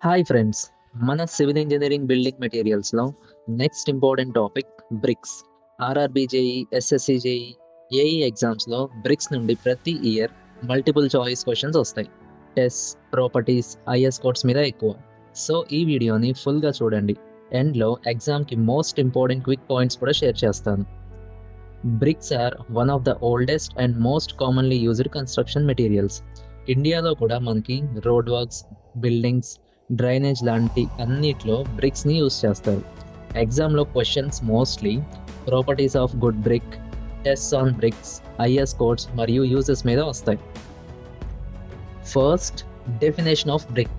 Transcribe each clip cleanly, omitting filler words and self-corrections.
Hi friends, మన civil engineering building మెటీరియల్స్లో next important topic bricks. RRB JE, SSC JE, AE ఎగ్జామ్స్లో bricks నుండి ప్రతి ఇయర్ మల్టిపుల్ చాయిస్ క్వశ్చన్స్ వస్తాయి. Test, properties, IS codes మీద ఎక్కువ. సో ఈ వీడియోని ఫుల్గా చూడండి. ఎండ్లో ఎగ్జామ్కి మోస్ట్ ఇంపార్టెంట్ క్విక్ పాయింట్స్ కూడా షేర్ చేస్తాను. Bricks are one of the oldest and most commonly used construction materials. ఇండియాలో కూడా మనకి రోడ్ వర్క్స్, బిల్డింగ్స్, డ్రైనేజ్ లాంటి అన్నిట్లో బ్రిక్స్ని యూజ్ చేస్తారు. ఎగ్జామ్లో questions mostly properties of good brick, tests on bricks, IS codes మరియు యూజెస్ మీద వస్తాయి. First, definition of brick.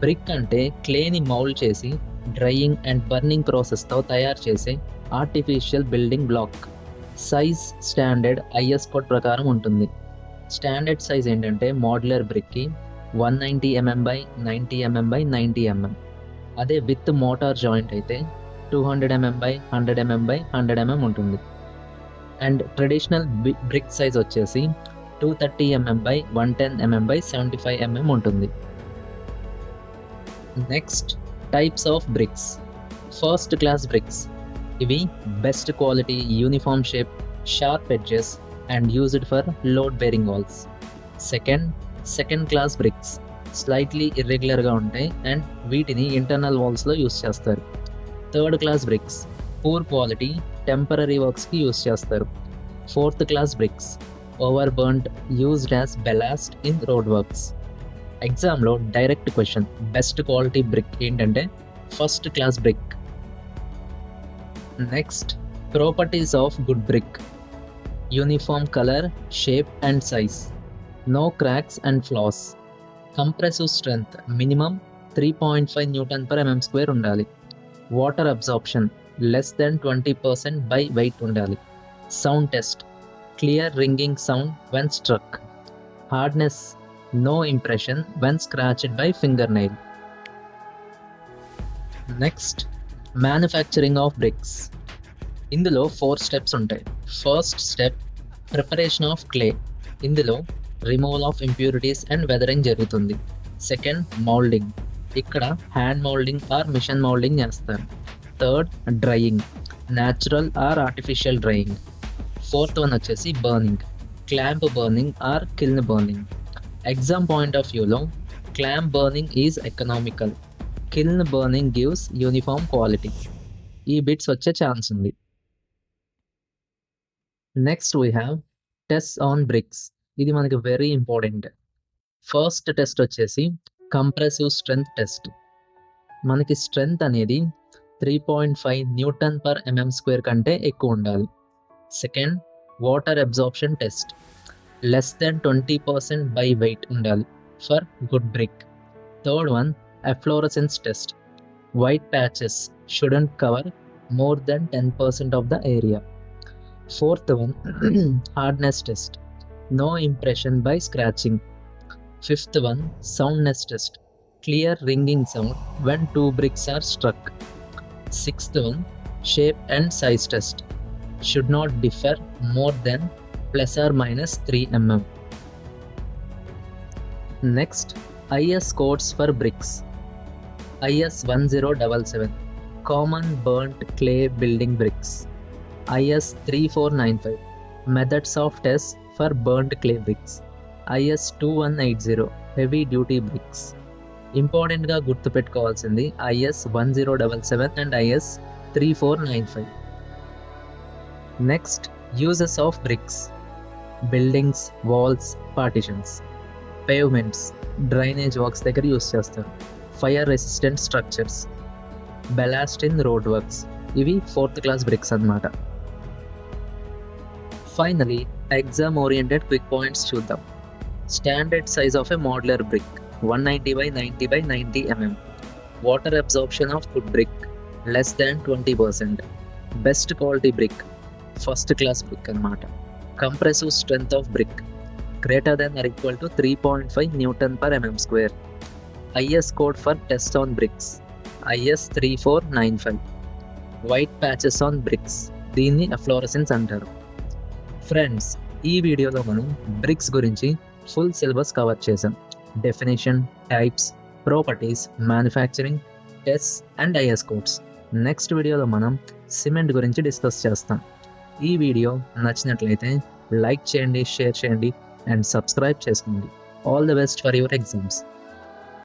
Brick అంటే క్లేని మౌల్డ్ చేసి డ్రైయింగ్ అండ్ బర్నింగ్ ప్రాసెస్తో తయారు చేసే artificial building block. Size standard IS code ప్రకారం ఉంటుంది. స్టాండర్డ్ సైజ్ ఏంటంటే మోడ్యులర్ బ్రిక్కి 190 mm by 90 mm by 90 mm. అదే విత్ మోటార్ జాయింట్ అయితే 200 mm by 100 mm by 100 mm ఉంటుంది. అండ్ ట్రెడిషనల్ బ్రిక్ సైజ్ వచ్చేసి 230 mm by 110 mm by 75 mm ఉంటుంది. Next, types of bricks. First class bricks. ఇవి best quality, uniform shape, sharp edges and used for load bearing walls. Second class bricks slightly ఇర్రెగ్యులర్గా ఉంటాయి and వీటిని internal వాల్స్లో use చేస్తారు. Third class bricks poor quality, temporary వర్క్స్కి use చేస్తారు. Fourth class bricks over burned, used as ballast in road works. ఎగ్జామ్లో direct question, best quality brick ఏంటంటే first class brick. Next, properties of good brick. Uniform colour, shape and size, no cracks and flaws, compressive strength minimum 3.5 Newton per mm square ఉండాలి, water absorption less than 20% by weight ఉండాలి, sound test clear ringing sound when struck, hardness no impression when scratched by fingernail. Next, manufacturing of bricks. ఇందులో 4 steps ఉంటాయి. First step, preparation of clay. ఇందులో removal of impurities and weathering జరుగుతుంది. Second, moulding. ఇక్కడ hand moulding or machine moulding చేస్తారు. Third, drying, natural or artificial drying. Fourth one వచ్చేసి burning, clamp burning or kiln burning. Exam point of వ్యూలో clamp burning is economical, kiln burning gives uniform quality. ఈ bits వచ్చే chance ఉంది. Next we have test on bricks. ఇది మనకి very important. First test వచ్చేసి compressive strength test. మనకి strength అనేది 3.5 Newton per mm square కంటే ఎక్కువ ఉండాలి. Second, water absorption test. Less than 20% by weight ఉండాలి for good brick. Third one, efflorescence test. White patches shouldn't cover more than 10% of the area. Fourth one, hardness test. No impression by scratching. Fifth one, soundness test. Clear ringing sound when 2 bricks are struck. Sixth one, shape and size test. Should not differ more than plus or minus 3 mm. Next, IS codes for bricks. IS 1077, common burnt clay building bricks. IS 3495, methods of test for burnt clay bricks. IS 2180, heavy duty bricks. ఇంపార్టెంట్గా గుర్తుపెట్టుకోవాల్సింది IS 1077 and IS 3495. Next, uses of bricks. Buildings, walls, partitions. Pavements, drainage works దగ్గర use చేస్తారు. Fire resistant structures, ballast in road works. ఇవి 4th class bricks అన్నమాట. Finally, exam oriented quick points చూద్దాం. Standard size of a modular brick 190 by 90 by 90 mm. Water absorption of good brick less than 20%. Best quality brick first class brick అన్నమాట. Compressive strength of brick greater than are equal to 3.5 Newton per mm square. IS code for test on bricks IS 3495. White patches on bricks, దీన్ని efflorescence అంటారు. Friends, ఈ వీడియోలో మనం bricks గురించి full syllabus cover చేసాం. Definition, types, properties, manufacturing, tests and IS codes. Next వీడియోలో మనం cement గురించి డిస్కస్ చేస్తాం. ఈ వీడియో నచ్చినట్లయితే లైక్ చేయండి, షేర్ చేయండి అండ్ సబ్స్క్రైబ్ చేసుకోండి. All the best for your exams.